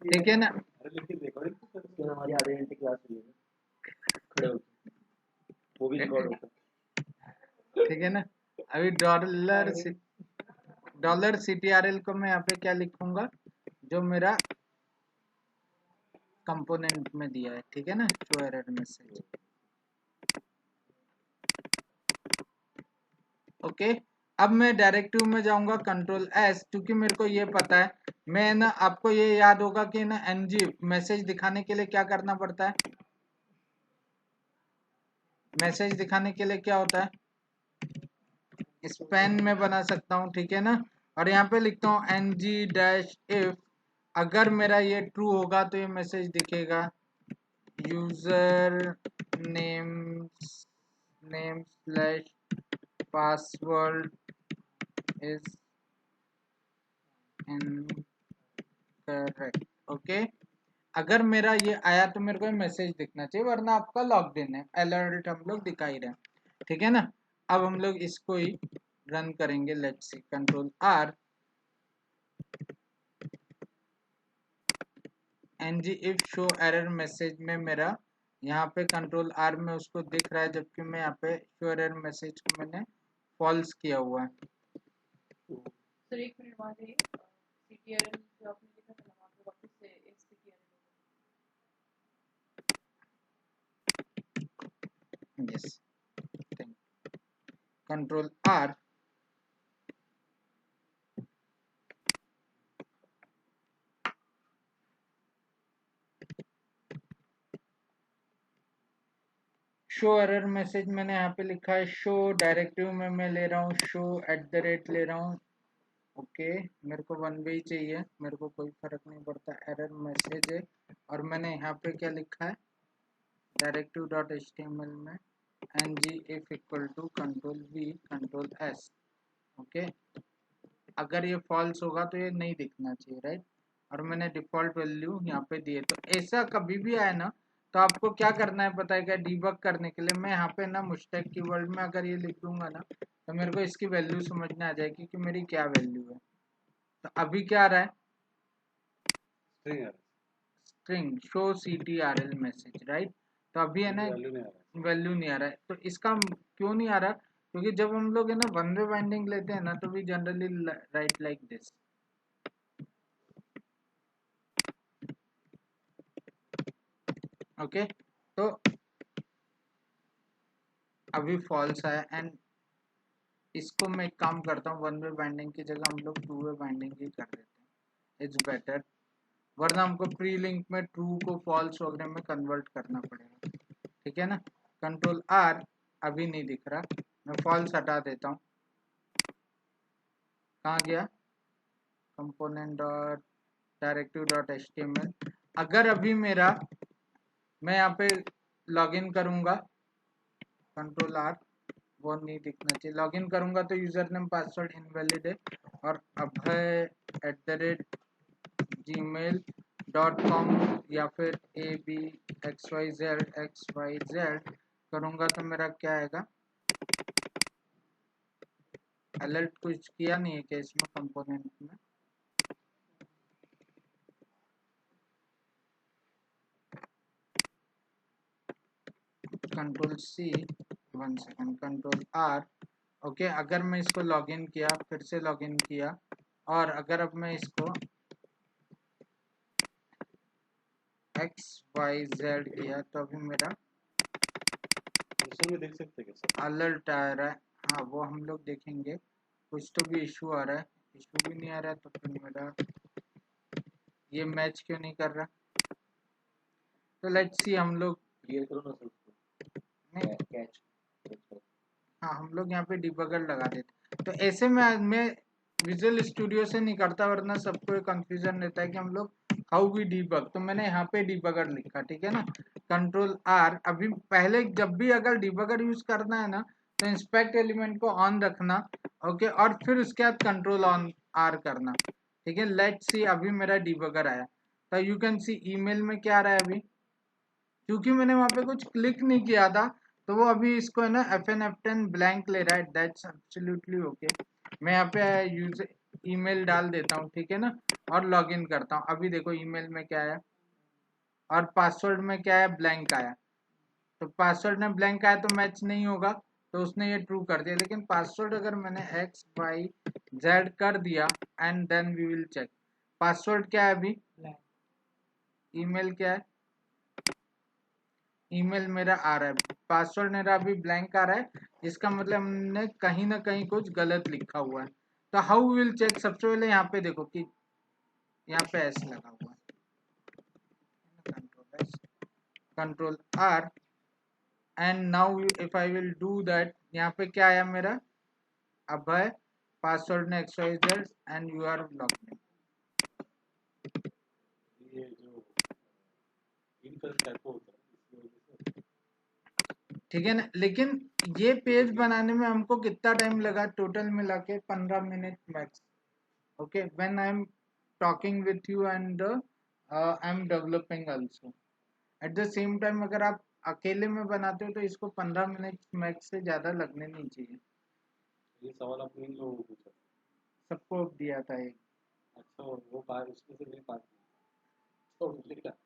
ठीक है ना। हमारी आधे घंटे क्लास हुई है, खड़े हो वो भी रिकॉर्ड होता है। ठीक है ना। अभी डॉलर CTRL को मैं यहाँ पे क्या लिखूंगा, जो मेरा कंपोनेंट में दिया है, ठीक है ना, शो एरर मैसेज। ओके, अब मैं डायरेक्टिव में जाऊंगा कंट्रोल S, क्योंकि मेरे को ये पता है, मैं ना, आपको ये याद होगा कि ना ng मैसेज दिखाने के लिए क्या करना पड़ता है, मैसेज दिखाने के लिए क्या होता है, स्पैन में बना सकता हूँ, ठीक है ना। और यहाँ पे लिखता हूँ ng-if, अगर मेरा ये ट्रू होगा तो ये मैसेज दिखेगा, user name / password is incorrect. Okay, अगर मेरा ये आया तो मेरे को मैसेज दिखना चाहिए, वरना आपका लॉग्ड इन है, अलर्ट हम लोग दिखा ही रहे हैं, ठीक है ना। अब हम लोग इसको ही रन करेंगे, let's see, control R, ng-if show error message में मेरा यहाँ पे कंट्रोल R में उसको दिख रहा है, जबकि मैं यहाँ पे शो एरर मैसेज को मैंने फॉल्स किया हुआ है। सर एक मिनट वहाँ से CTRL जो आपने लिखा था ना, वहाँ पे वापस से CTRL yes, control R, show error message मैंने यहाँ पे लिखा है, शो डायरेक्टिव में मैं ले रहा हूँ शो @ ले रहा हूँ। ओके, मेरे को वन वे ही चाहिए, मेरे को कोई फर्क नहीं पड़ता, एरर मैसेज है। और मैंने यहाँ पे क्या लिखा है, directive.html में ng-if इक्वल टू कंट्रोल-V कंट्रोल-S। ओके, अगर ये फॉल्स होगा तो ये नहीं दिखना चाहिए, राइट। और मैंने डिफॉल्ट वैल्यू यहाँ पे दिए, तो ऐसा कभी भी आए ना, तो आपको क्या करना है पता है क्या, डीबग करने के लिए मैं यहाँ पे ना मुश्तैक कीवर्ड में अगर ये लिख दूंगा ना, तो मेरे को इसकी वैल्यू समझ में आ जाएगी कि मेरी क्या वैल्यू है। तो अभी क्या आ रहा है, string show CTRL message, right. तो अभी है ना वैल्यू नहीं आ रहा है, तो इसका क्यों नहीं आ रहा, क्योंकि जब हम लोग है ना वन वे बाइंडिंग लेते हैं ना, तो we generally write like this. Okay, तो अभी फॉल्स आया, एंड इसको मैं एक काम करता हूँ, वन वे बाइंडिंग की जगह हम लोग टू वे बाइंडिंग ही कर देते हैं, इट्स बेटर, वरना हमको प्री लिंक में ट्रू को फॉल्स वगैरह में कन्वर्ट करना पड़ेगा, ठीक है ना। कंट्रोल R, अभी नहीं दिख रहा, मैं फॉल्स हटा देता हूँ, कहाँ गया, component dot directive dot HTML। अगर अभी मेरा, मैं यहाँ पे लॉगिन करूँगा, कंट्रोल R, वो नहीं दिखना चाहिए, लॉगिन करूँगा तो यूजर नेम पासवर्ड इनवैलिड है, और abhay@gmail.com या फिर abxyzxyz करूँगा तो मेरा क्या आएगा, अलर्ट कुछ किया नहीं है क्या इसमें कंपोनेंट में, control C, one second, control R। Okay, अगर मैं इसको लॉगिन किया, फिर से लॉगिन किया, और अगर अब मैं इसको XYZ किया, तो अभी मेरा में देख सकते हैं अलर्ट आ रहा है। हाँ, वो हम लोग देखेंगे, कुछ तो भी इशू आ रहा है, इशू भी नहीं आ रहा है, तो फिर मेरा ये मैच क्यों नहीं कर रहा, तो लेट्स सी, हम लोग क्लियर करो ना नहीं, कैच। हाँ, हम लोग यहाँ पे डिबगर लगा देते, तो ऐसे में मैं विजुअल स्टूडियो से नहीं करता, वरना सबको कंफ्यूजन रहता है कि हम लोग हाउ वी डीबग, तो मैंने यहाँ पे डिबगर लिखा, ठीक है ना। कंट्रोल R, अभी पहले जब भी अगर डिबगर यूज करना है ना, तो इंस्पेक्ट एलिमेंट को ऑन रखना, ओके, और फिर उसके बाद कंट्रोल ऑन R करना, ठीक है। लेट्स सी, अभी मेरा डिबगर आया, तो यू कैन सी ईमेल में क्या आ रहा है अभी, क्योंकि मैंने वहां पे कुछ क्लिक नहीं किया था, तो वो अभी इसको है ना FN F10 ब्लैंक ले रहा है, दैट्स एब्सोल्युटली ओके। मैं यहाँ पे यूज ईमेल डाल देता हूँ, ठीक है ना, और लॉगिन करता हूँ। अभी देखो ईमेल में क्या है और पासवर्ड में क्या है, ब्लैंक आया। तो पासवर्ड में ब्लैंक आया तो मैच नहीं होगा, तो उसने ये ट्रू कर दिया। लेकिन पासवर्ड अगर मैंने XYZ कर दिया and then we will check. Password क्या है अभी, ईमेल क्या है, ईमेल मेरा आ रहा है, पासवर्ड मेरा अभी ब्लैंक आ रहा है, इसका मतलब हमने कहीं ना कहीं कुछ गलत लिखा हुआ है। तो हाउ विल चेक, सबसे पहले यहाँ पे देखो कि यहाँ पे एस लगा हुआ है, control S, control R, and now if I will do that, यहाँ पे क्या आया मेरा, अभय, पासवर्ड ने XYZ and you are logged in. ये जो इनका टाइप होता है इसकी वजह से ठीक है ना, लेकिन ये पेज बनाने में हमको कितना टाइम लगा, टोटल मिला के 15 minute max. Okay, when I am talking with you and I am developing also at the same time. अगर आप अकेले में बनाते हो तो इसको 15 मिनट मैक्स से ज़्यादा लगने नहीं चाहिए। ये सवाल आपने इन लोगों को पूछा, सबको दिया था एक। अच्छा वो बाहर उसमें से नहीं पाती तो लिखा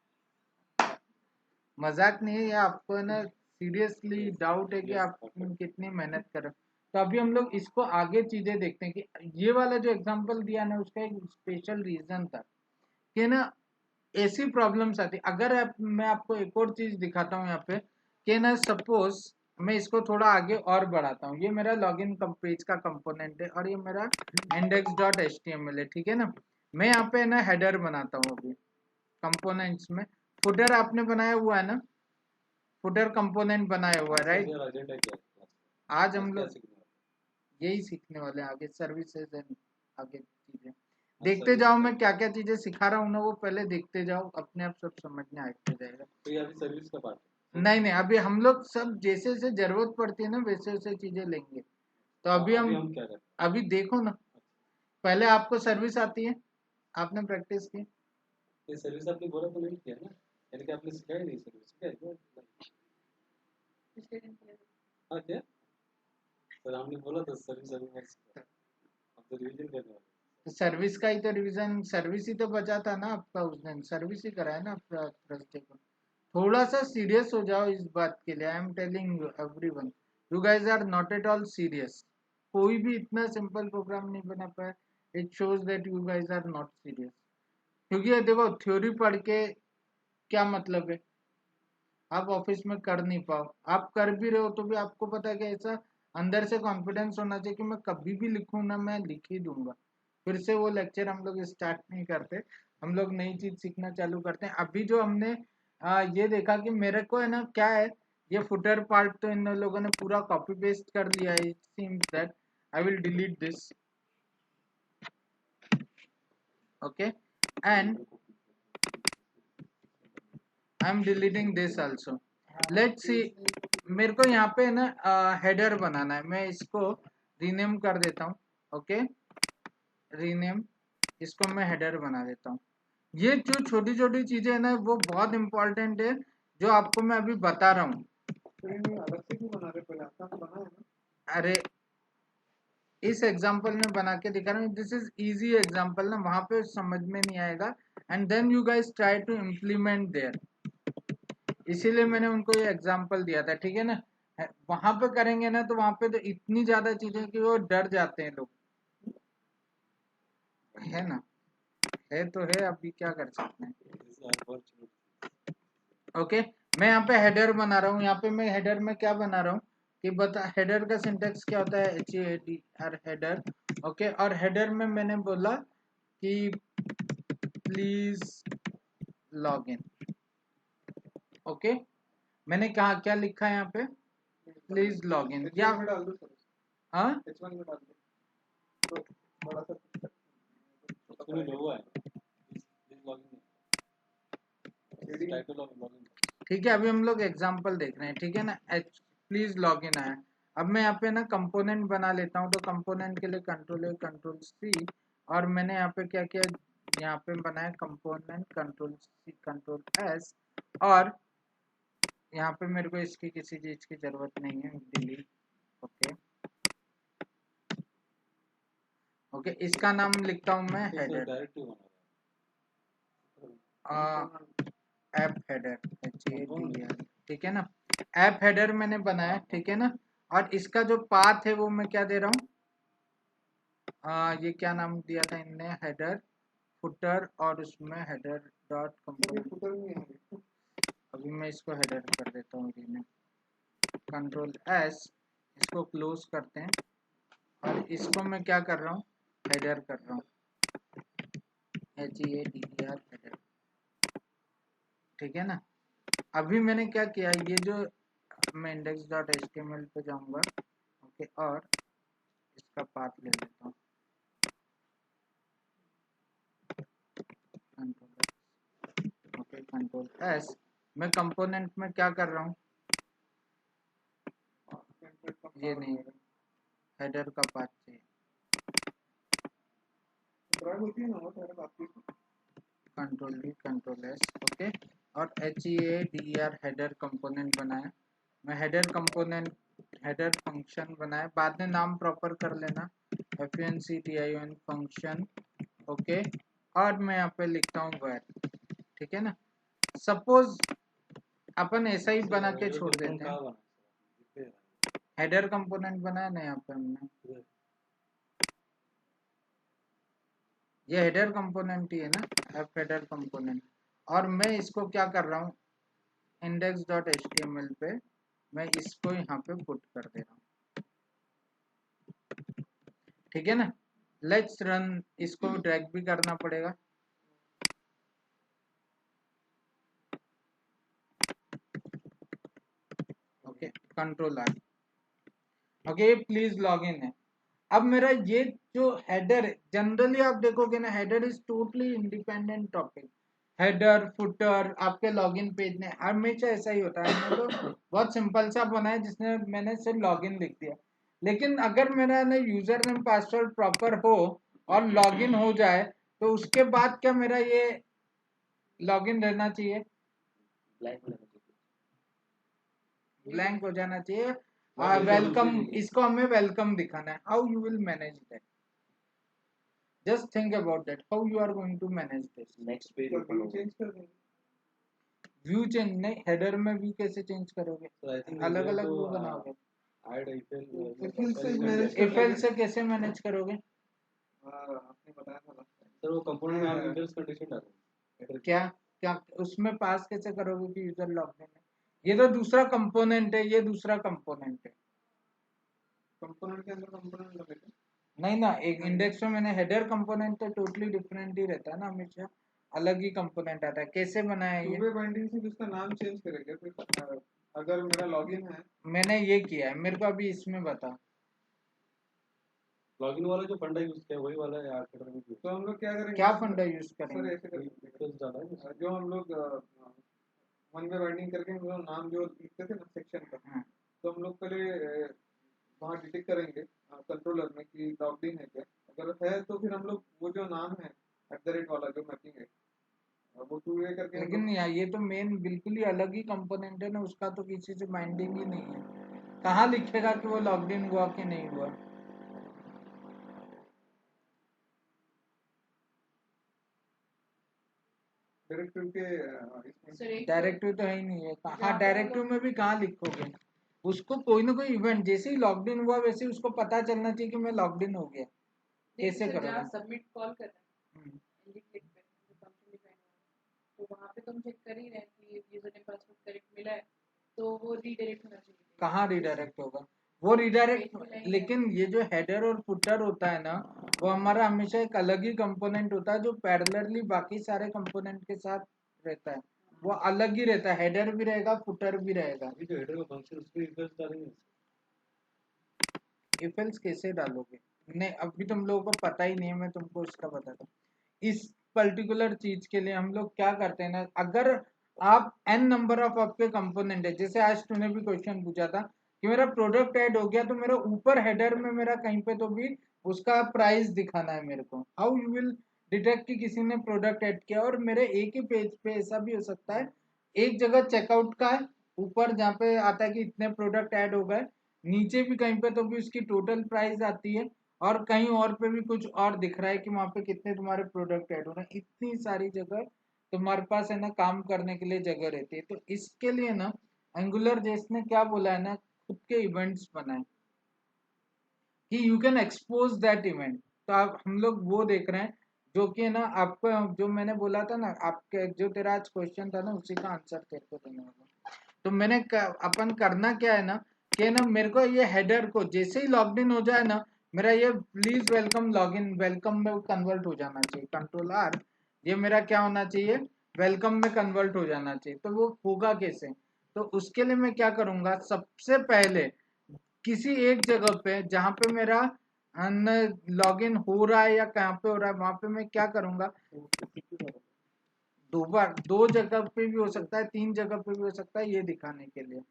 मजाक नहीं है, ये आपको है ना सीरियसली डाउट है कि आप कितनी मेहनत कर रहे हो। तो अभी हम लोग इसको आगे चीजें देखते हैं कि ये वाला जो एग्जांपल दिया ना उसका एक स्पेशल रीजन था कि ना ऐसी प्रॉब्लम्स आती। अगर मैं आपको एक और चीज दिखाता हूँ यहाँ पे कि ना सपोज मैं इसको थोड़ा आगे और बढ़ाता हूँ, ये मेरा लॉगिन पेज का कंपोनेंट है और ये मेरा index.html है, ठीक है ना। मैं यहाँ पे ना हेडर बनाता हूँ अभी कंपोनेंट्स में। फुटर आपने बनाया हुआ है ना, फुटर कंपोनेंट बनाया हुआ है, राइट। यार एजेंडा क्या है क्लास आज हम क्या लोग सीखना है यही सीखने वाले हैं, आगे सर्विसेज एंड आगे चीजें आज देखते सर्विस जाओ। का मैं क्या क्या चीजें सिखा रहा हूँ ना वो पहले देखते जाओ, अपने आप सब समझ में आते जाएगा। तो ये अभी सर्विस का पार्ट है नहीं नहीं, अभी हम लोग सब जैसे जैसे जरूरत पड़ती है ना वैसे वैसे चीजें लेंगे। तो अभी अभी हम हम क्या करते अभी देखो ना, पहले आपको सर्विस आती है, आपने प्रैक्टिस की। हैं ये सर्विस आपने बोला तो नहीं किया ना यानी कि आपने सिखाया नहीं सर्विस क्या है पिछले दिन किया था। हाँ क्या सर हमने बोला था सर्विस अभी मत सिखाओ अब तो रिवीजन करने वाले तो सर्विस का ही तो रिवीजन, सर्विस ही तो बचा था ना आपका, उस दिन सर्विस ही कराया ना थर्सडे को। थोड़ा सा सीरियस हो जाओ इस बात के लिए, I am telling you everyone, you guys are not at all serious. कोई भी इतना सिंपल प्रोग्राम नहीं बना पाया, it shows that you guys are not serious. क्योंकि ये देखो थ्योरी पढ़ के क्या मतलब है, आप ऑफिस में कर नहीं पाओ, आप कर भी रहे हो तो भी आपको पता है कि ऐसा अंदर से कॉन्फिडेंस होना चाहिए कि मैं कभी भी लिखूं ना मैं लिख ही दूंगा। फिर से वो लेक्चर हम लोग स्टार्ट नहीं करते, हम लोग नई चीज सीखना चालू करते हैं। अभी जो हमने ये देखा कि मेरे को है ना क्या है, ये फुटर पार्ट तो इन लोगों ने पूरा कॉपी पेस्ट कर लिया है। It seems that I will delete this, okay, and I am deleting this also. Let's see, मेरे को यहाँ पे ना हेडर बनाना है, मैं इसको रीनेम कर देता हूँ। ओके, रीनेम, इसको मैं हेडर बना देता हूँ। ये जो छोटी छोटी चीजें है ना वो बहुत इंपॉर्टेंट है, जो आपको मैं अभी बता रहा हूँ। अलग से क्यों बना रहे, पहले आपका तो बना है ना। अरे इस एग्जाम्पल में बना के दिखा रहा हूँ, दिस इज इजी एग्जाम्पल ना, वहां पे समझ में नहीं आएगा and then you guys try to implement there. इसीलिए मैंने उनको ये एग्जाम्पल दिया था, ठीक है ना। वहां पे करेंगे ना तो वहां पे तो इतनी ज्यादा चीजें कि वो डर जाते हैं लोग, है ना। है तो है, अभी क्या कर सकते हैं। These are virtual ओके, मैं यहाँ पे हेडर बना रहा हूँ। यहाँ पे मैं हेडर में क्या बना रहा हूँ कि बता, हेडर का सिंटेक्स क्या होता है, HADR हेडर। ओके, और हेडर में मैंने बोला कि प्लीज लॉग इन। ओके, मैंने कहा क्या लिखा है यहाँ पे, प्लीज लॉग इन, या में डाल दो सर, हाँ H1 में डाल दो तो बड़ा सा उसमें लोगो है please login title of log n ठीक है। अभी हम लोग एग्जांपल देख रहे हैं, ठीक है ना। एच प्लीज लॉग इन आया। अब मैं यहाँ पे ना कंपोनेंट बना लेता हूँ, तो कंपोनेंट के लिए कंट्रोल C, और मैंने यहाँ पे क्या किया, यहाँ पे बनाया component, control C control S, और यहाँ पे मेरे को इसकी किसी चीज की जरूरत नहीं है, डिलीट। ओके ओके, इसका नाम लिखता हूँ मैं तो सर हेडर, डायरेक्ट क्यों बना रहा है? ऐप हेडर, HADR, ठीक है ना। ऐप हेडर मैंने बनाया, ठीक है ना। और इसका जो पाथ है वो मैं क्या दे रहा हूँ, ये क्या नाम दिया था इनने, हेडर फुटर, और उसमें हेडर डॉट अभी कंपोनेंट। फुटर नहीं आ रही। अभी मैं इसको हेडर कर देता हूँ, कंट्रोल S, इसको क्लोज करते हैं, और इसको मैं क्या कर रहा हूँ, हेडर कर रहा हूँ, HADER हेडर, ठीक है ना। अभी मैंने क्या किया, ये जो मैं index.html पे जाऊंगा, ओके, और इसका पाथ ले लेता हूँ, ओके, कंट्रोल S। मैं कंपोनेंट में क्या कर रहा हूँ, ये नहीं, हेडर का पाथ चाहिए, ड्राइव होती है ना वो सारे बात की। Control D control S, okay. और HADER हेडर कंपोनेंट बनाया मैं, हेडर कंपोनेंट, हेडर फंक्शन बनाया, बाद में नाम प्रॉपर कर लेना, FUNCTION फंक्शन, ओके। और मैं यहाँ पे लिखता हूँ वर, ठीक है ना। सपोज अपन ऐसा ही बना के छोड़ देते हैं, हेडर कंपोनेंट बनाया ना यहाँ पे हमने, ये हेडर कंपोनेंट ही है ना, एफ हेडर कंपोनेंट। और मैं इसको क्या कर रहा हूँ, index.html पे मैं इसको यहाँ पे पुट कर दे रहा हूँ, ठीक है ना। लेट्स रन, इसको ड्रैग भी करना पड़ेगा, okay, control R, okay, please log in है। अब मेरा ये जो हेडर है, जनरली आप देखोगे ना, header is totally independent topic, header footer आपके लॉगिन पेज में हमेशा ऐसा ही होता है। हमने तो बहुत सिंपल सा बनाया जिसने मैंने सिर्फ लॉगिन लिख दिया, लेकिन अगर मेरा ना यूजर नेम पासवर्ड प्रॉपर हो और लॉगिन हो जाए, तो उसके बाद क्या मेरा ये लॉगिन रहना चाहिए, ब्लैंक हो जाना चाहिए, वेलकम, इसको हमें वेलकम दिखाना है। How you will manage that, just think about that, how you are going to manage this. Next page तो ओपन व्यू होगा। चेंज कर देंगे। व्यू चेंज नहीं, हेडर में व्यू कैसे चेंज करोगे, So I think अलग we have अलग to व्यू बनाओगे, add IFL, IFL से IFL manage कर इफेल से कैसे मैनेज करोगे, आपने बताया था last time। सर वो कंपोनेंट में आप इफेल्स कंडीशन डालो। क्या क्या उसमें पास कैसे करोगे कि यूजर लॉगिन है, ये तो दूसरा कंपोनेंट है, ये दूसरा कंपोनेंट है। कंपोनेंट के अंदर कंपोनेंट लगेगा। नहीं ना, एक इंडेक्स में मैंने हेडर कंपोनेंट तो टोटली डिफरेंट ही रहता है ना, हमेशा अलग ही कंपोनेंट आता है। कैसे बनाया टू ये, वे बाइंडिंग से उसका नाम चेंज करेंगे फिर अगर मेरा लॉगिन है मैंने ये किया है, मेरे को अभी इसमें बता। लॉगिन वाला जो फंडा यूज किया वही वाला है एकेडमिक यूज। तो हम लोग क्या करेंगे, क्या फंडा यूज सर करेंगे, ऐसे करेंगे, इफेल्स डाला है जो हम लोग वन वे बाइंडिंग करके हम लोग नाम जो लिखते थे ना सेक्शन का, हाँ, तो हम लोग पहले वहाँ डिटेक्ट करेंगे कंट्रोलर में कि लॉग्ड इन है क्या। अगर है तो फिर हम लोग वो जो नाम है @ वाला जो मैपिंग है वो टू वे करके हम लेकिन लोग यार ये तो मेन बिल्कुल ही अलग ही कंपोनेंट है ना, उसका तो किसी से बाइंडिंग ही नहीं है। कहाँ लिखेगा कि वो लॉग्ड इन हुआ कि नहीं हुआ, डायरेक्टिव के इसमें सर एक डायरेक्टिव तो है ही नहीं है। हाँ, जहाँ पे डायरेक्टिव में भी कहाँ लिखोगे, उसको कोई ना कोई इवेंट, जैसे ही लॉग्ड इन हुआ वैसे ही उसको पता चलना चाहिए कि मैं लॉग्ड इन हो गया। नहीं, कैसे सर करोगे? जहाँ सबमिट कॉल कर रहे हैं हम्म, एनजी क्लिक पे जो फंक्शन डिफाइन हुआ है, तो वहाँ पे तुम चेक कर ही रहे हैं कि यूजर ने पासवर्ड करेक्ट मिला है, तो वो रीडायरेक्ट होना चाहिए। कहाँ रिडायरेक्ट होगा वो, रिडायरेक्ट। पेज पे नहीं लेकिन ये जो हेडर और फुटर होता है ना, वो हमारा हमेशा एक अलग ही कंपोनेंट होता है जो पैरेलली बाकी सारे कंपोनेंट के साथ रहता है, वो अलग ही रहता है, हेडर भी रहेगा फुटर भी रहेगा। अभी जो हेडर का फंक्शन उसमें इफेल्स डालेंगे। इफेल्स कैसे डालोगे, नहीं अभी तुम लोगों को पता ही नहीं है, मैं तुमको इसका बताता हूँ। इस पर्टिकुलर चीज के लिए हम लोग क्या करते हैं ना, अगर आप n नंबर ऑफ आपके कंपोनेंट है, जैसे आज तूने भी क्वेश्चन पूछा था कि मेरा प्रोडक्ट ऐड हो गया, तो मेरा ऊपर हेडर में मेरा कहीं पे तो भी उसका प्राइस दिखाना है मेरे को। हाउ यू विल डिटेक्ट कि किसी ने प्रोडक्ट ऐड किया, और मेरे एक ही पेज पे ऐसा भी हो सकता है, एक जगह चेकआउट का है ऊपर जहाँ पे आता है कि इतने प्रोडक्ट ऐड हो गए, नीचे भी कहीं पे तो भी उसकी टोटल प्राइस आती है, और कहीं और पे भी कुछ और दिख रहा है कि वहां पे कितने तुम्हारे प्रोडक्ट ऐड हो रहे हैं। इतनी सारी जगह तुम्हारे पास है ना काम करने के लिए जगह रहती है। तो इसके लिए ना एंगुलर जेस ने क्या बोला है ना, खुद के इवेंट्स बनाए कि you can expose that event. तो आप हम लोग वो देख रहे हैं जो कि है ना आपको, जो मैंने बोला था ना, आपके जो तेरा आज क्वेश्चन था ना उसी का आंसर तेरे को देना होगा। तो अपन करना क्या है ना कि ना मेरे को ये हेडर को जैसे ही लॉग इन हो जाए ना, मेरा ये प्लीज वेलकम लॉगिन वेलकम में कन्वर्ट हो जाना चाहिए, कंट्रोल आर, ये मेरा क्या होना चाहिए, वेलकम में कन्वर्ट हो जाना चाहिए। तो वो होगा कैसे, तो उसके लिए मैं क्या करूंगा, सबसे पहले किसी एक जगह पे जहां पे मेरा लॉगिन हो रहा है या कहाँ पे हो रहा है वहां पे मैं क्या करूंगा, दो बार, दो जगह पे भी हो सकता है, तीन जगह पे भी हो सकता है, ये दिखाने के लिए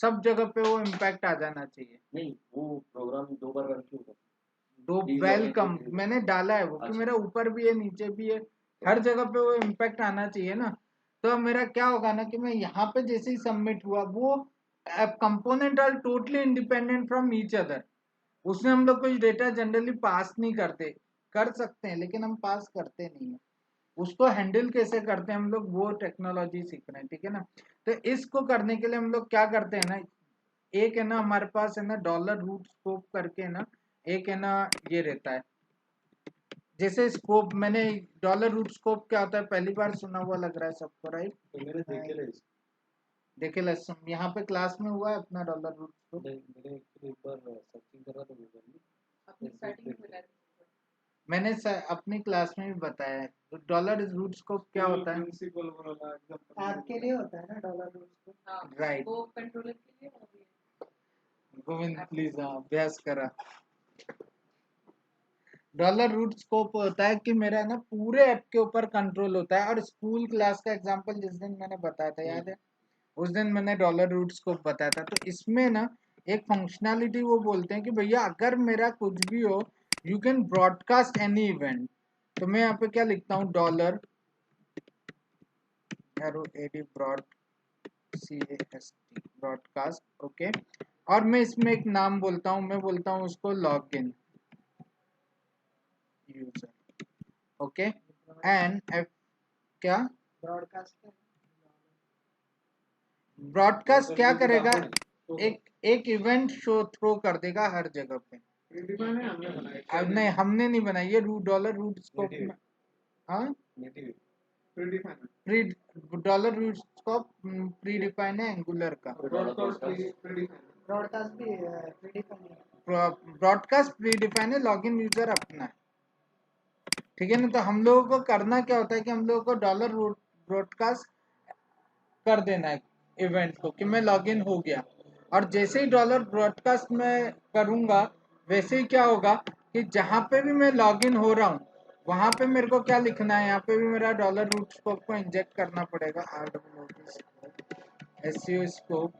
सब जगह पे वो इम्पैक्ट आ जाना चाहिए। नहीं, वो प्रोग्राम 2 बार रन क्यों होता दो Please log in welcome to- मैंने डाला है वो कि अच्छा। मेरा ऊपर भी है नीचे भी है, हर जगह पे वो इम्पैक्ट आना चाहिए ना। तो अब मेरा क्या होगा ना कि मैं यहाँ पे जैसे ही सबमिट हुआ, वो component are totally independent from each other. उसमें हम लोग कुछ डेटा जनरली पास नहीं करते, कर सकते हैं लेकिन हम पास करते नहीं है। उसको हैंडल कैसे करते हैं हम लोग, वो टेक्नोलॉजी सीख रहे हैं, ठीक है ना। तो इसको करने के लिए हम लोग क्या करते हैं ना, एक है ना हमारे पास है ना डॉलर रूट स्कोप करके है ना, एक है ना ये रहता है, जैसे स्कोप मैंने, डॉलर रूट स्कोप क्या होता है पहली बार सुना हुआ लग रहा है सबको, राइट। तो मैंने देखे थे इसको। देखे लसन यहाँ पे क्लास में हुआ है अपना डॉलर रूट स्कोप, मैंने एक्चुअली एक बार सर्चिंग करा था गूगल में। अपनी स्टार्टिंग में मिला था। मैंने अपनी क्लास में भी बताया है। तो डॉलर रूट स्कोप क्या होता है, प्रिंसिपल वाला एग्जांपल आपके लिए होता है ना डॉलर रूल्स को। हाँ, राइट। वो कंट्रोलर के लिए और भी है। गोविंद प्लीज अभ्यास करा। डॉलर रूट स्कोप होता है कि मेरा ना पूरे ऐप के ऊपर कंट्रोल होता है। और स्कूल क्लास का एग्जांपल जिस दिन मैंने बताया था याद है, उस दिन मैंने डॉलर रूट स्कोप बताया था। तो इसमें ना एक फंक्शनैलिटी वो बोलते हैं कि भैया अगर मेरा कुछ भी हो, you can broadcast any event. तो मैं यहाँ पे क्या लिखता हूँ, डॉलर एडी ब्रॉड CAST ब्रॉडकास्ट, ओके। और मैं इसमें एक नाम बोलता हूँ, मैं बोलता हूँ उसको log in user, okay. And क्या ब्रॉडकास्ट ब्रॉडकास्ट क्या करेगा, तो एक इवेंट शो थ्रो कर देगा हर जगह पे। प्रीडिफाइन है हमने बनाया अब नहीं, हमने नहीं बनाई ये डॉलर रूट स्कोप Native. में। हाँ, native predefine pre dollar root scope predefine है एंगुलर का। ब्रॉडकास्ट प्रीडिफाइन ब्रॉडकास्ट भी प्रीडिफाइन है। ब्रॉडकास्ट प्री डिफाइन है, लॉगिन यूजर अपना है, ठीक है ना। तो हम लोगों को करना क्या होता है कि हम लोगों को डॉलर रूट ब्रॉडकास्ट कर देना है इवेंट को कि मैं लॉगिन हो गया। और जैसे ही डॉलर ब्रॉडकास्ट में करूंगा, वैसे ही क्या होगा कि जहां पे भी मैं लॉगिन हो रहा हूँ वहां पे मेरे को क्या लिखना है, यहाँ पे भी मेरा डॉलर रूट स्कोप को इंजेक्ट करना पड़ेगा, SEO स्कोप।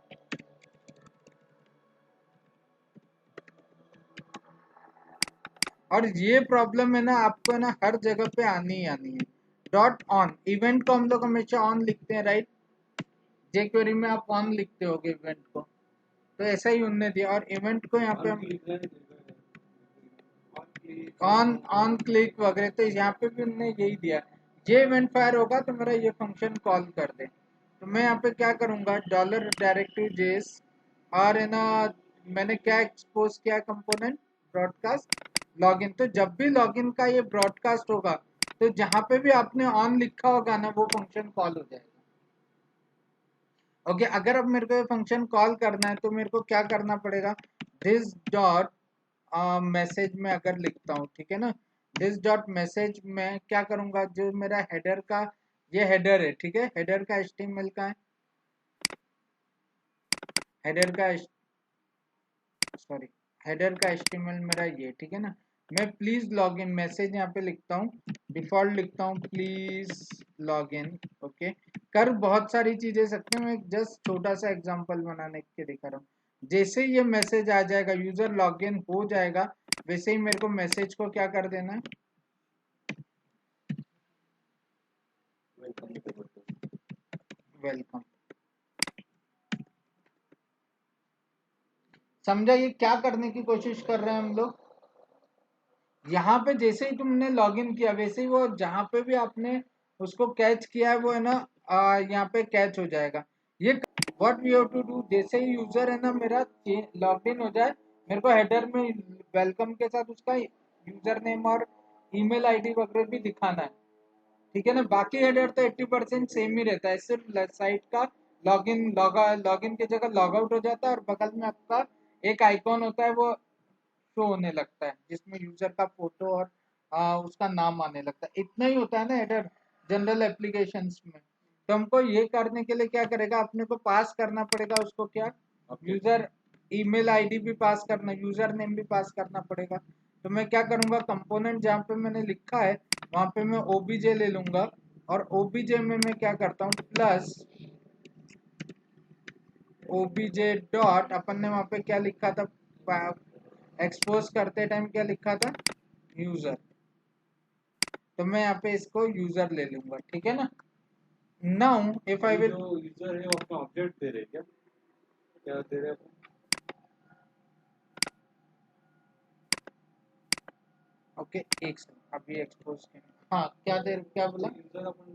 और ये प्रॉब्लम है ना आपको ना हर जगह पे आनी ही आनी है। डॉट ऑन इवेंट को हम लोग हमेशा ऑन लिखते हैं, राइट। jQuery में आप ऑन लिखते होगे इवेंट को, तो ऐसा ही उनने दिया। और इवेंट को यहाँ पे हम ऑन क्लिक वगैरह, तो यहाँ पे भी उन्होंने यही दिया, ये इवेंट फायर होगा तो मेरा ये फंक्शन कॉल कर दे। तो मैं यहाँ पे क्या करूँगा, डॉलर डायरेक्टिव जेस, और है ना मैंने क्या एक्सपोज किया कंपोनेंट, ब्रॉडकास्ट लॉगिन। तो जब भी लॉगिन का ये ब्रॉडकास्ट होगा तो जहाँ पे भी आपने ऑन लिखा होगा ना वो फंक्शन कॉल हो जाएगा, ओके। अगर अब मेरे को ये फंक्शन कॉल करना है तो मेरे को क्या करना पड़ेगा, दिस डॉट मैसेज में अगर लिखता हूँ, ठीक है ना, दिस डॉट मैसेज में क्या करूंगा, जो मेरा हेडर का ये हेडर है, ठीक है, हेडर का HTML का है, हेडर का सॉरी हेडर का HTML मेरा ये, ठीक है ना। मैं प्लीज लॉग इन मैसेज यहाँ पे लिखता हूँ, डिफॉल्ट लिखता हूँ प्लीज लॉग इन, ओके। कर बहुत सारी चीजें सकते हैं, मैं जस्ट छोटा सा एग्जांपल बनाने के दिखा रहा हूँ। जैसे ही ये मैसेज आ जाएगा, यूजर लॉग इन हो जाएगा, वैसे ही मेरे को मैसेज को क्या कर देना है, वेलकम। समझा ये क्या करने की कोशिश कर रहे हैं हम लोग, यहाँ पे जैसे ही तुमने लॉगिन किया वैसे ही वो जहाँ पे भी आपने उसको कैच किया है वो है ना यहाँ पे कैच हो जाएगा। ये what we have to do, जैसे ही यूजर है ना मेरा लॉग इन हो जाए, मेरे को हेडर में वेलकम के साथ उसका यूजर नेम और ईमेल आईडी वगैरह भी दिखाना है, ठीक है ना। बाकी हेडर तो 80% सेम ही रहता है, सिर्फ साइट का लॉगिन की जगह लॉग आउट हो जाता है और बगल में आपका एक आइकॉन होता है वो शो होने लगता है जिसमें यूजर का फोटो और उसका नाम आने लगता है। इतना ही होता है ना हेडर जनरल एप्लीकेशंस में। तो हमको ये करने के लिए क्या करेगा, अपने को पास करना पड़ेगा उसको क्या, यूजर ईमेल आईडी भी पास करना, यूजर नेम भी पास करना पड़ेगा। तो मैं क्या करूंगा, कंपोनेंट जहाँ पे मैंने लिखा है वहां पे मैं ओबीजे ले लूंगा और ओबीजे में मैं क्या करता हूँ प्लस ओबीजे डॉट, अपन ने वहां पे क्या लिखा था एक्सपोज करते टाइम क्या लिखा था, यूजर। तो मैं यहाँ पे इसको यूजर ले लूंगा, ठीक है ना। नाउ इफ आई विल, जो यूजर है वो अपना ऑब्जेक्ट दे रहे हैं क्या, क्या दे रहे हैं? ओके एक सेकंड अभी एक्सपोज हाँ क्या बोला, यूजर आपण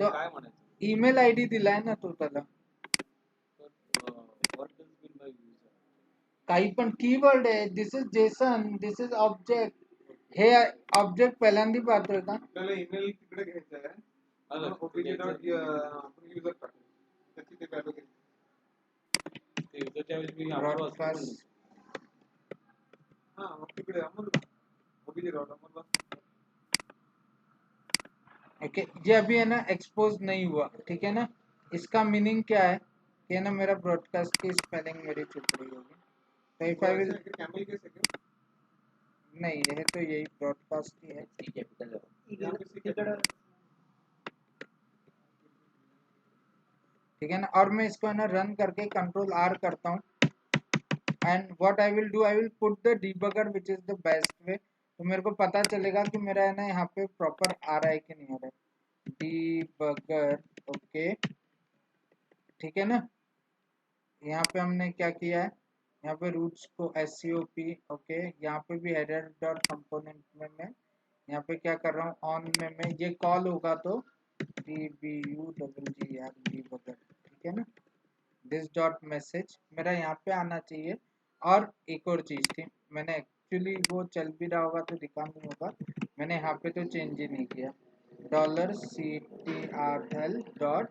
तो काय म्हणायचं, ईमेल आईडी दिलाय ना तो त्याला, what does mean by user? काही पण कीवर्ड आहे, this is JSON, this is object, हे ऑब्जेक्ट पहिल्यांदा पाहतोय का, आपल्याला ईमेल तिकडे घ्यायचा आहे अलग ओपीजी डॉट आपण युजर टाकू त्याची ते व्हॅल्यू घ्यायची ते यूजरच्या ऐवजी मी अमोल वाचतो पण ब्रॉडकास्ट हा मग तिकडे Amol OPG dot Amol okay. ये अभी है ना एक्सपोज नहीं हुआ, ठीक है ना। इसका मीनिंग क्या है कि है ना मेरा ब्रॉडकास्ट की स्पेलिंग मेरी चुप रही होगी। तो इफ आई विल, कैमल के सेकंड नहीं ये तो यही ब्रॉडकास्ट ही है, सी कैपिटल है. यहाँ पे सी इकडं ठीक है ना। और मैं इसको है ना रन करके कंट्रोल आर करता हूँ and what I will do, I will put the debugger which is the best way. तो मेरे को पता चलेगा कि मेरा है ना यहाँ पे प्रॉपर आ रहा है कि नहीं आ रहा है, डिबगर, ओके ठीक है ना। यहाँ पे हमने क्या किया है, यहाँ पे रूट्स को SCOP, ओके यहाँ पे भी हेडर डॉट कंपोनेंट में मैं यहाँ पे क्या कर रहा हूँ, ऑन में मैं ये कॉल होगा तो DBUGGR डिबगर, ठीक है ना। दिस डॉट मैसेज मेरा यहाँ पे आना चाहिए। और एक और चीज थी, मैंने एक्चुअली वो चल भी रहा होगा तो दिखा नहीं होगा, मैंने यहाँ पे तो चेंज ही नहीं किया, $CTRL डॉट,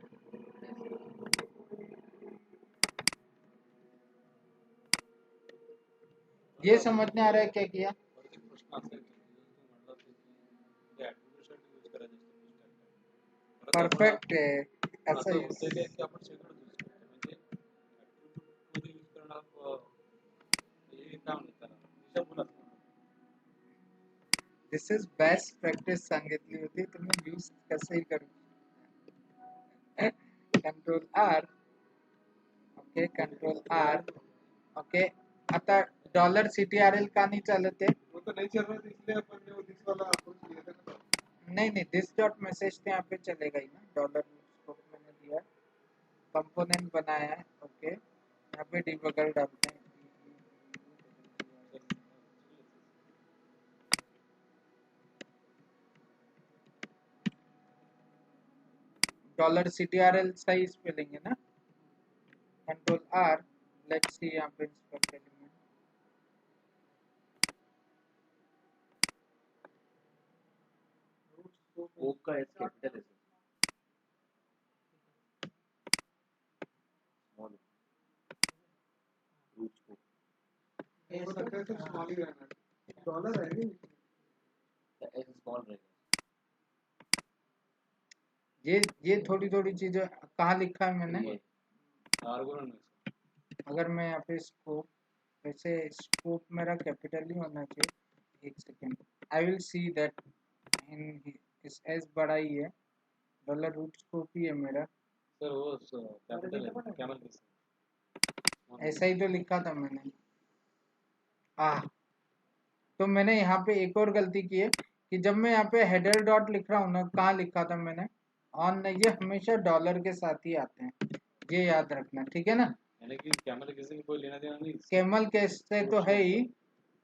ये समझ में आ रहा है क्या किया, वरती प्रश्न असा येतो की तू म्हटलं ते ॲट्रिब्यूटसाठी यूज करायचं असतं पुस्तकात. परफेक्ट आहे असं असं होतं काय की आपण सगळं यूज करतो म्हणजे ॲट्रिब्यूट मध्ये यूज करणं हे काय म्हणतात त्याला दिशाभूल असतं. दिस इज बेस्ट प्रॅक्टिस सांगितली होती, तुम्ही यूज कसंही करू, control R, okay control R, okay. आता $CTRL का नहीं चालत है, वो तो नहीं चल रहा था इसलिए अपन ने वो दिस वाला अप्रोच लिया था ना नहीं नहीं दिस डॉट मैसेज तो यहाँ पे चलेगा ही ना, डॉलर स्कोप मैंने दिया, कंपोनेंट बनाया है, ओके यहाँ पे डिबगर डालते हैं, $CTRL सही स्पेलिंग है ना, कंट्रोल आर, लेट्स सी यहाँ पे इंस्पेक्ट एलिमेंट, ओक का एस कैपिटल है स्मॉल रूट्स को हो सकता है सिर्फ स्मॉल ही रहना डॉलर है नहीं एस स्मॉल रहेगा. ये थोड़ी थोड़ी चीजें कहाँ लिखा है मैंने, ये आर्गुमेंट में अगर मैं यहाँ पे स्कोप, वैसे स्कोप मेरा कैपिटल ही होना चाहिए, एक second I will see that in इस एस बड़ा ही है, डॉलर रूट स्कोप ही है मेरा, सर वो कैपिटल है कैमल के ऐसा ही तो लिखा था मैंने। तो मैंने यहाँ पे एक और गलती की है कि जब मैं यहाँ पे हेडर डॉट लिख रहा हूँ ना, कहाँ लिखा था मैंने, ऑन, ये हमेशा डॉलर के साथ ही आते हैं, ये याद रखना, ठीक है ना। यानी कि कैमल किसी को कोई लेना देना नहीं. कैमल केस से तो है ही,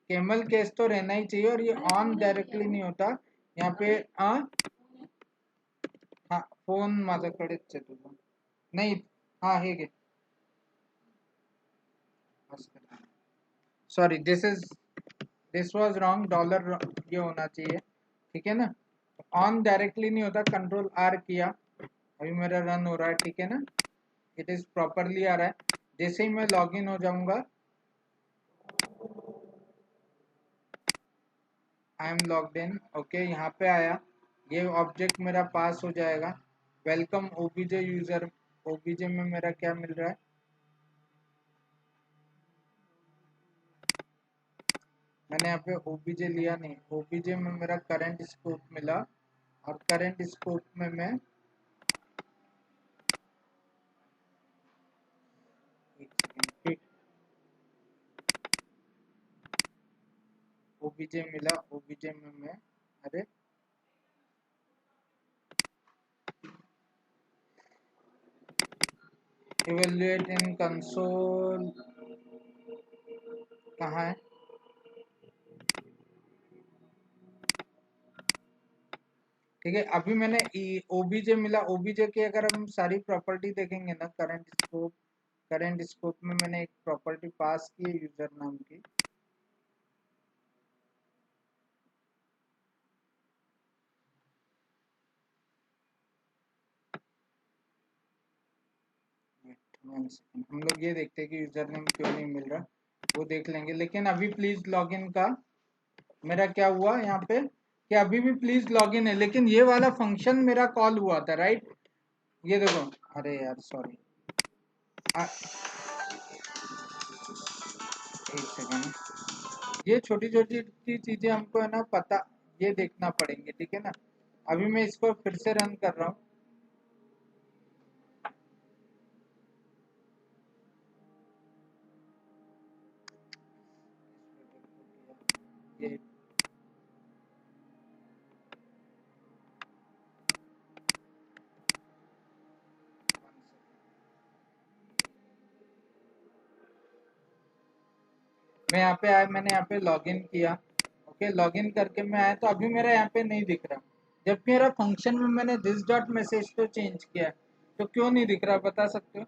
केमल केस तो रहना ही चाहिए और ये ऑन डायरेक्टली नहीं होता यहाँ पे। हाँ फोन माझ्याकडेच आहे तुझं नाही। हाँ हे घे sorry this was wrong dollar ये होना चाहिए ठीक है ना। ऑन डायरेक्टली नहीं होता कंट्रोल आर किया अभी मेरा रन हो रहा है ठीक है ना। इट इज प्रॉपरली आ रहा है जैसे ही मैं लॉगिन हो जाऊंगा I am logged in okay यहाँ पे आया ये ऑब्जेक्ट मेरा पास हो जाएगा। वेलकम ओबीजे यूजर ओबीजे में मेरा क्या मिल रहा है मैंने यहाँ पे ओबीजे लिया नहीं ओबीजे में मेरा करंट स्कोप मिला और करंट स्कोप में मैं ओबीजे मिला ओबीजे में मैं अरे इवेल्युएट इन कंसोल कहाँ है ठीक है। अभी मैंने ओबीजे मिला ओबीजे की अगर हम सारी प्रॉपर्टी देखेंगे ना करंट स्कोप में मैंने एक प्रॉपर्टी पास की है यूजर नाम की हम लोग ये देखते हैं कि यूजर नेम क्यों नहीं मिल रहा वो देख लेंगे लेकिन अभी प्लीज लॉगिन का मेरा क्या हुआ यहाँ पे कि अभी भी प्लीज लॉगिन है लेकिन ये वाला फंक्शन मेरा कॉल हुआ था राइट। ये देखो अरे यार सॉरी एक सेकेंड ये छोटी छोटी चीजें हमको है ना पता ये देखना पड़ेंगे ठीक है ना। अभी मैं इसको फिर से रन कर रहा हूँ ये मैं यहाँ पे आया मैंने यहाँ पे लॉगिन किया ओके लॉगिन करके मैं आया तो अभी मेरा यहाँ पे नहीं दिख रहा जबकि मेरा फंक्शन में मैंने दिस डॉट मैसेज तो चेंज किया है तो क्यों नहीं दिख रहा बता सकते हो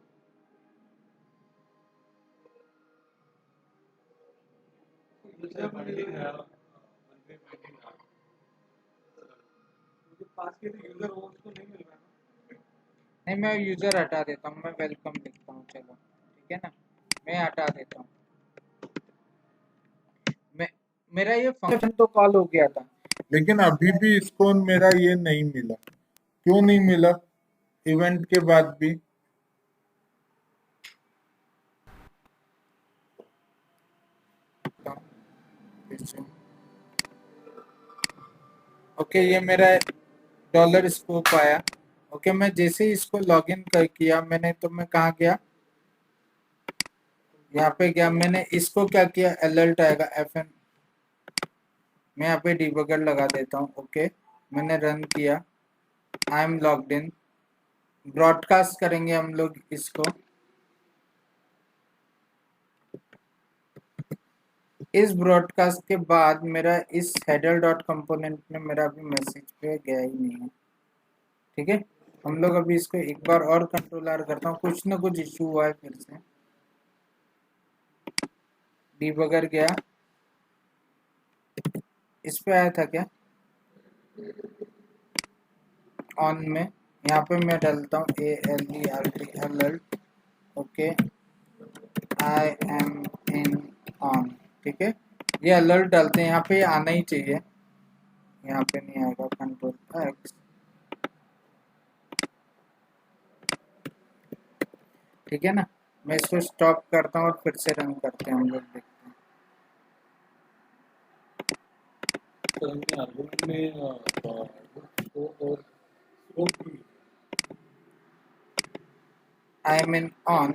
पास के यूजर हो उसको नहीं मिल रहा है। नहीं मैं यूजर हटा देता हूँ मैं वेलकम लिखता हूँ चलो ठीक है ना मैं हटा देता हूँ मैं मेरा ये फंक्शन तो कॉल हो गया था लेकिन अभी भी इसको मेरा ये नहीं मिला क्यों नहीं मिला इवेंट के बाद भी ओके ये मेरा डॉलर स्कोप आया ओके मैं जैसे ही इसको लॉगिन कर किया मैंने तो मैं कहाँ गया यहाँ पे गया मैंने इसको क्या किया अलर्ट आएगा FN मैं यहाँ पे डिबगर लगा देता हूँ ओके मैंने रन किया I am logged in broadcast करेंगे हम लोग इसको इस ब्रॉडकास्ट के बाद मेरा इस हेडर डॉट कंपोनेंट में मेरा अभी मैसेज पे गया ही नहीं है ठीक है। हम लोग अभी इसको एक बार और कंट्रोल आर करता हूँ कुछ ना कुछ इशू हुआ है फिर से डिबगर गया इस पे आया था क्या ऑन में यहाँ पे मैं डालता हूँ ALERT alert okay I am in on ठीक है ये अलर्ट डालते हैं यहाँ पे आना ही चाहिए यहाँ पे नहीं आएगा कंट्रोल X ठीक है ना। मैं इसको स्टॉप करता हूँ और फिर से रन करते हैं हम लोग देखते हैं तो हमने आर्गुमेंट में और स्कोप भी आई एम इन ऑन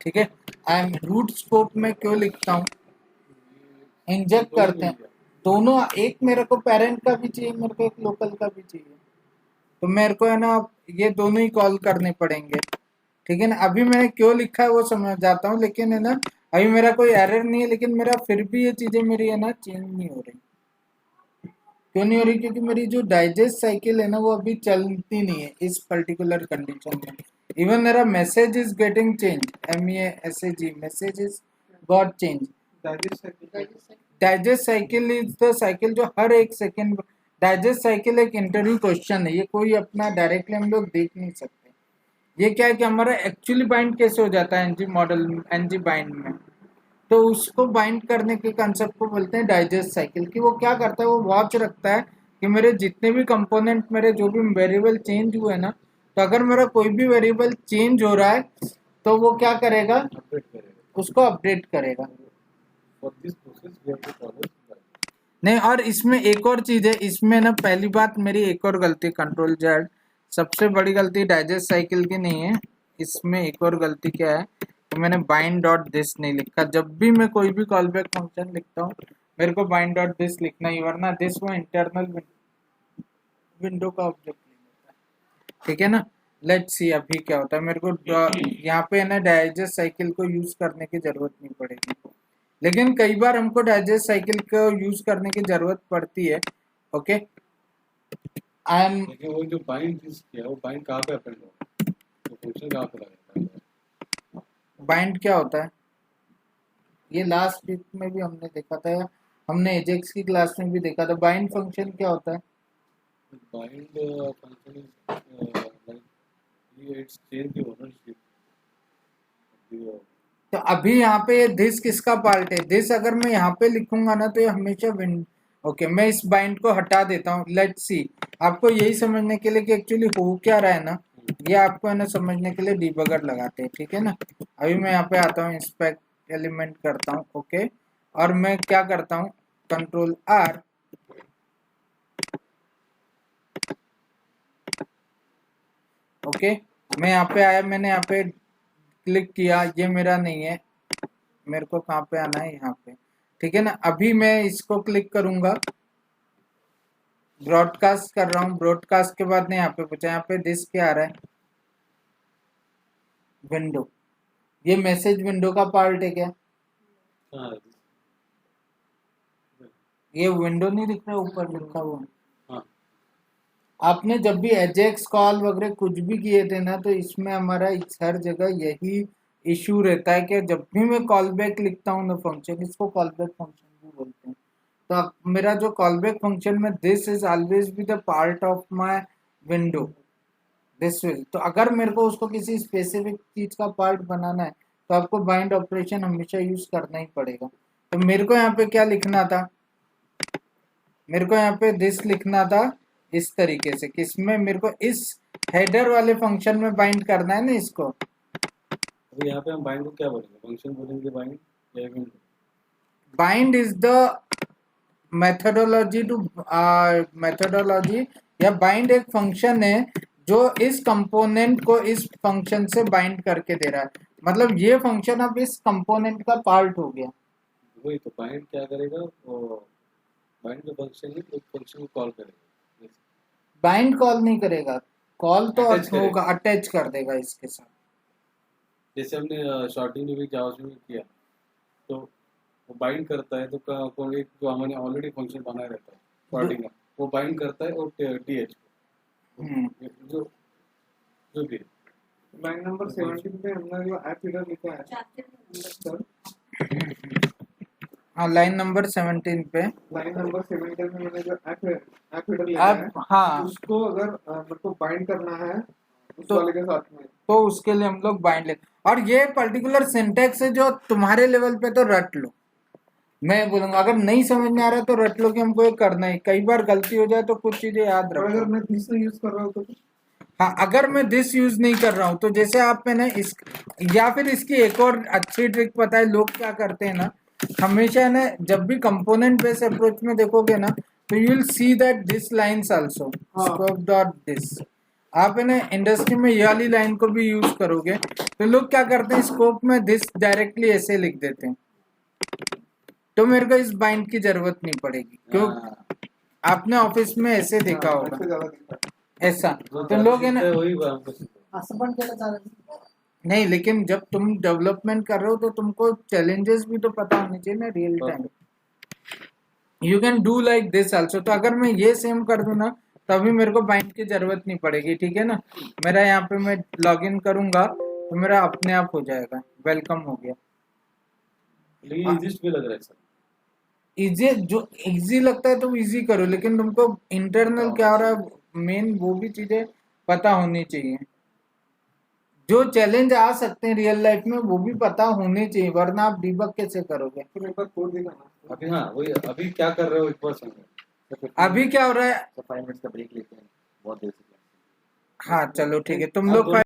ठीक है। आई एम रूट स्कोप में क्यों लिखता हूँ इंजेक्ट करते हैं दोनों एक मेरे को पेरेंट का भी चाहिए मेरे को एक लोकल का भी चाहिए तो मेरे को है ना ये दोनों ही कॉल करने पड़ेंगे ठीक है ना। अभी मैंने क्यों लिखा है वो समझ जाता हूँ लेकिन है ना अभी मेरा कोई एरर नहीं है, लेकिन मेरा फिर भी ये चीजें मेरी है ना चेंज नहीं हो रही। क्यों नहीं हो रही? क्योंकि मेरी जो डाइजेस्ट साइकिल है ना वो अभी चलती नहीं है इस पर्टिकुलर कंडीशन में। इवन मेरा message is getting change, MESSAG, message is got change. Digest cycle digest cycle is the cycle जो हर एक सेकेंड, डाइजेस्ट साइकिल एक इंटरव्यू क्वेश्चन है, ये कोई अपना डायरेक्टली हम लोग देख नहीं सकते। ये क्या है कि हमारा एक्चुअली बाइंड कैसे हो जाता है एनजी मॉडल, एनजी बाइंड में, तो उसको बाइंड करने के कंसेप्ट को बोलते हैं डाइजेस्ट साइकिल। कि वो क्या करता है, वो वॉच रखता है कि मेरे जितने भी कंपोनेंट, मेरे जो भी वेरिएबल चेंज हुए ना, तो अगर मेरा कोई भी वेरिएबल चेंज हो रहा है तो वो क्या करेगा, अपडेट करेगा। उसको अपडेट करेगा। For this process we have to follow. नहीं, और इसमें एक और चीज है, इसमें ना पहली बात मेरी एक और गलती, कंट्रोल जेड, सबसे बड़ी गलती डाइजेस्ट साइकिल की नहीं है। इसमें एक और गलती क्या है कि मैंने बाइंड डॉट दिस नहीं लिखा। जब भी मैं कोई भी कॉलबैक फंक्शन लिखता हूँ मेरे को बाइंड डॉट दिस लिखना ही, वरना दिस वो इंटरनल विंडो का ऑब्जेक्ट नहीं होता है। ठीक है ना? लेट्स सी अभी क्या होता है। मेरे को यहाँ पे है ना डाइजेस्ट साइकिल को यूज करने की जरूरत नहीं पड़ेगी, लेकिन कई बार हमको डाइजेस्ट साइकिल को यूज करने की जरूरत पड़ती है। ओके, लेकिन वो जो बाइंड यूज किया वो बाइंड कहाँ पे अपेंड होगा, तो फंक्शन कहाँ पे लगता है? बाइंड क्या होता है ये लास्ट वीक में भी हमने देखा था, या हमने एजेक्स की क्लास में भी देखा था। बाइंड फंक्शन क्या होता है? Bind function is like it's change the ownership. तो अभी यहाँ पे दिस किसका पार्ट है? दिस अगर मैं यहाँ पे लिखूंगा ना तो ये हमेशा ओके, मैं इस बाइंड को हटा देता हूँ। लेट्स सी, आपको यही समझने के लिए कि एक्चुअली हो क्या रहा है ना, ये आपको है ना समझने के लिए डिबगर लगाते हैं। ठीक है ना? अभी मैं यहाँ पे आता हूँ, इंस्पेक्ट एलिमेंट करता हूँ। ओके, और मैं क्या करता हूँ, कंट्रोल R, ओके, मैं यहाँ पे आया, मैंने यहाँ पे क्लिक किया, ये मेरा नहीं है, मेरे को कहाँ पे आना है, यहाँ पे। ठीक है ना? अभी मैं इसको क्लिक करूंगा, ब्रॉडकास्ट कर रहा हूँ, ब्रॉडकास्ट के बाद ने यहाँ पे पूछा, यहाँ पे दिस क्या आ रहा है, विंडो। ये मैसेज विंडो का पार्ट है क्या? हाँ ये विंडो नहीं दिख रहा ऊपर लिखा हुआ? हाँ आपने जब भी एजेक्स कॉल वगैरह कुछ भी किए थे ना, तो इसमें हमारा हर जगह यही इशू रहता है कि जब भी मैं कॉल बैक लिखता हूँ ना फंक्शन, इसको कॉल बैक फंक्शन भी बोलते हैं, तो अब मेरा जो कॉल बैक फंक्शन में this is always be the part of my window, this will. तो अगर मेरे को उसको किसी स्पेसिफिक चीज का पार्ट बनाना है तो आपको बाइंड ऑपरेशन हमेशा यूज करना ही पड़ेगा। तो मेरे को यहाँ पे क्या लिखना था, मेरे को यहाँ पे दिस लिखना था इस तरीके से, किसमें मेरे को इस हेडर वाले फंक्शन में बाइंड करना है ना इसको। तो यहाँ पे हम बाइंड को क्या बोलेंगे, फंक्शन बोलेंगे बाइंड या window? Bind is the methodology to methodology, या बाइंड एक फंक्शन है जो इस कंपोनेंट को इस फंक्शन से बाइंड करके दे रहा है। मतलब ये फंक्शन अब इस कंपोनेंट का पार्ट हो गया। वही तो बाइंड क्या करेगा, वो बाइंड का फंक्शन ही एक फंक्शन को कॉल करेगा। बाइंड कॉल नहीं करेगा, कॉल तो Attach करेगा। होगा, अटैच कर देगा इसके साथ। जैसे हमने शॉर्टिंग में भी जावास्क्रिप्ट में किया, तो वो बाइंड करता है, तो कोई एक जो हमने ऑलरेडी फंक्शन बनाया रहता है शॉर्टिंग का, वो बाइंड करता है और टीएच जो जो भी है। लाइन नंबर 17 पे हमने जो ऐप हीडर लिखा है सर, हाँ लाइन नंबर 17 पे लाइन नंबर 17 में मैंने जो ऐप हीडर लिखा है, अब हाँ, उसको अगर मेरे को बाइंड करना है उस तो- वाले के साथ में, तो उसके लिए हम लोग बाइंड ले, और ये पर्टिकुलर सिंटेक्स है जो तुम्हारे लेवल पे तो रट लो। मैं बोलूंगा अगर नहीं समझ में आ रहा तो रट लो कि हमको ये करना है। कई बार गलती हो जाए तो कुछ चीजें याद और अगर रखो। मैं दिस यूज कर रहा हूँ तो हाँ, अगर मैं दिस यूज नहीं कर रहा हूँ तो जैसे आप मैंने इस, या फिर इसकी एक और अच्छी ट्रिक पता है, लोग क्या करते हैं ना, हमेशा ना जब भी कंपोनेंट बेस्ड अप्रोच में देखोगे ना, तो you will see that this lines also scope dot this. आप है ना इंडस्ट्री में ये वाली लाइन को भी यूज करोगे तो लोग क्या करते हैं, स्कोप में दिस डायरेक्टली ऐसे लिख देते हैं, तो मेरे को इस बाइंड की जरूरत नहीं पड़ेगी। क्यों? आपने ऑफिस में ऐसे देखा होगा, ऐसे ज्यादा दिखता है। ऐसा तो लोग है ना, वही हमको असं पण केलं चालेल. नहीं, लेकिन जब तुम डेवलपमेंट कर रहे हो तो तुमको चैलेंजेस भी तो पता होने चाहिए ना real time. You can do like this also. तो अगर मैं ये सेम कर दूं ना तो अभी मेरे को बाइंड की जरूरत नहीं पड़ेगी, ठीक है ना। मेरा यहाँ पे मैं लॉग इन करूंगा तो मेरा अपने आप हो जाएगा, वेलकम हो गया। लेकिन इजिस्ट भी लग रहा है सर। इजी, जो इजी लगता है तो इजी करो, लेकिन तुमको इंटरनल क्या हो रहा है मेन वो भी चीजें पता होनी चाहिए। जो चैलेंज आ सकते हैं रियल लाइफ में वो भी पता होने चाहिए, वरना आप डिबग कैसे करोगे। फिर एक बार कोड दिखाना। अभी हाँ वही, अभी क्या कर रहे हो एक बार समझो। अभी क्या हो रहा है, तो 5 मिनट्स का ब्रेक लेते हैं, बहुत देर से। हाँ चलो ठीक है, तुम आप लोग दोनों